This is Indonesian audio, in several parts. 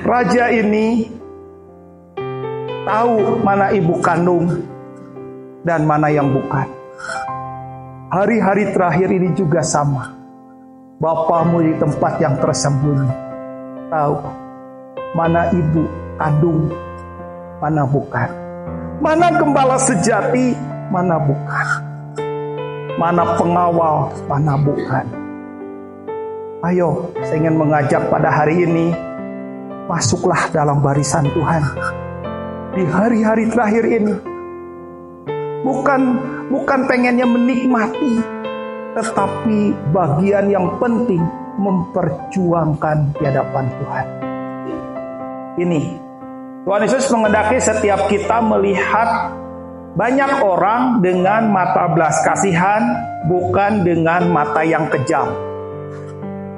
Raja ini tahu mana ibu kandung dan mana yang bukan. Hari-hari terakhir ini juga sama. Bapamu di tempat yang tersembunyi tahu mana ibu kandung, mana bukan. Mana gembala sejati, mana bukan. Mana pengawal, mana bukan. Ayo, saya ingin mengajak pada hari ini, masuklah dalam barisan Tuhan. Di hari-hari terakhir ini, bukan pengennya menikmati, tetapi bagian yang penting memperjuangkan di hadapan Tuhan. Ini, Tuhan Yesus mengendaki setiap kita melihat banyak orang dengan mata belas kasihan, bukan dengan mata yang kejam.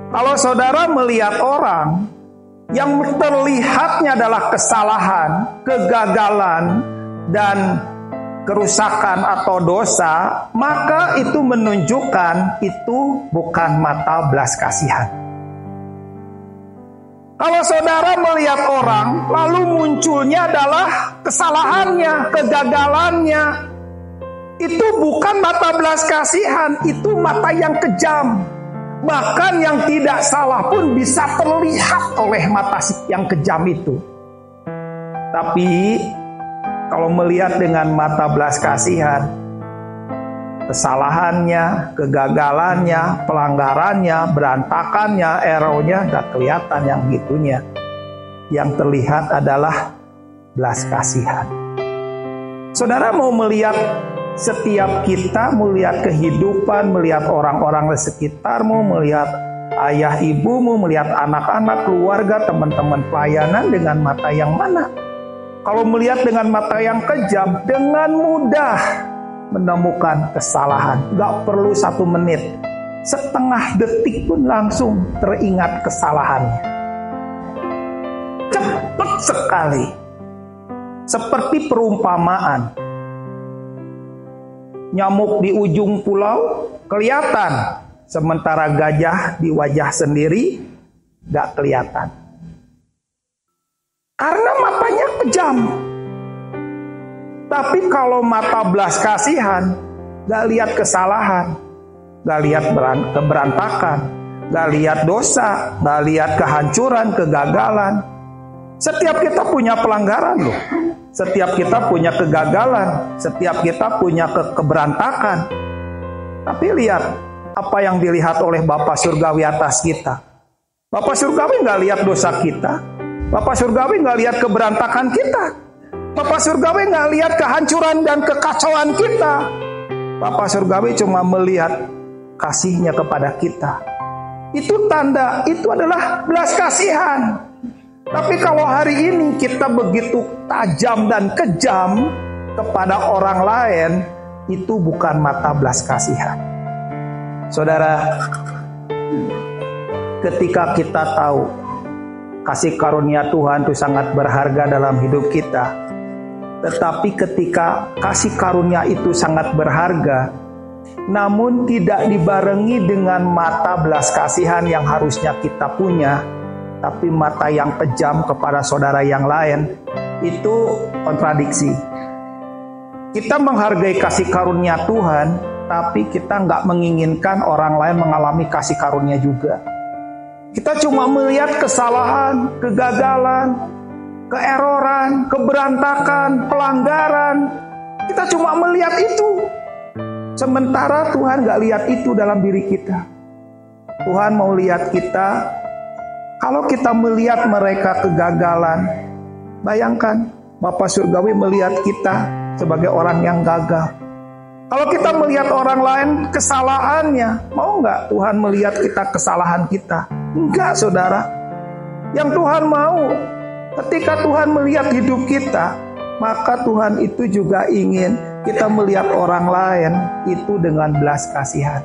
Kalau saudara melihat orang yang terlihatnya adalah kesalahan, kegagalan, dan kerusakan atau dosa, maka itu menunjukkan itu bukan mata belas kasihan. Kalau saudara melihat orang, lalu munculnya adalah kesalahannya, kegagalannya, itu bukan mata belas kasihan, itu mata yang kejam. Bahkan yang tidak salah pun bisa terlihat oleh mata yang kejam itu. Tapi kalau melihat dengan mata belas kasihan, kesalahannya, kegagalannya, pelanggarannya, berantakannya, errornya gak kelihatan yang gitunya. Yang terlihat adalah belas kasihan. Saudara mau melihat setiap kita, melihat kehidupan, melihat orang-orang di sekitarmu, melihat ayah ibumu, melihat anak-anak, keluarga, teman-teman pelayanan dengan mata yang mana? Kalau melihat dengan mata yang kejam, dengan mudah menemukan kesalahan. Gak perlu 1 menit, setengah detik pun langsung teringat kesalahannya. Cepat sekali. Seperti perumpamaan. Nyamuk di ujung pulau kelihatan, sementara gajah di wajah sendiri gak kelihatan. Karena matanya kejam. Tapi kalau mata belas kasihan, gak lihat kesalahan, gak lihat keberantakan, gak lihat dosa, gak lihat kehancuran, kegagalan. Setiap kita punya pelanggaran loh. Setiap kita punya kegagalan, setiap kita punya keberantakan. Tapi lihat apa yang dilihat oleh Bapa Surgawi atas kita. Bapa Surgawi gak lihat dosa kita. Bapa Surgawi gak lihat keberantakan kita. Bapa Surgawi gak lihat kehancuran dan kekacauan kita. Bapa Surgawi cuma melihat kasihnya kepada kita. Itu tanda, itu adalah belas kasihan. Tapi kalau hari ini kita begitu tajam dan kejam kepada orang lain, itu bukan mata belas kasihan. Saudara, ketika kita tahu kasih karunia Tuhan itu sangat berharga dalam hidup kita, tetapi ketika kasih karunia itu sangat berharga, namun tidak dibarengi dengan mata belas kasihan yang harusnya kita punya, tapi mata yang kejam kepada saudara yang lain, itu kontradiksi. Kita menghargai kasih karunia Tuhan, tapi kita nggak menginginkan orang lain mengalami kasih karunia juga. Kita cuma melihat kesalahan, kegagalan, keeroran, keberantakan, pelanggaran. Kita cuma melihat itu. Sementara Tuhan nggak lihat itu dalam diri kita. Tuhan mau lihat kita. Kalau kita melihat mereka kegagalan, bayangkan Bapa Surgawi melihat kita sebagai orang yang gagal. Kalau kita melihat orang lain kesalahannya, mau nggak Tuhan melihat kita kesalahan kita? Enggak, saudara. Yang Tuhan mau, ketika Tuhan melihat hidup kita, maka Tuhan itu juga ingin kita melihat orang lain itu dengan belas kasihan.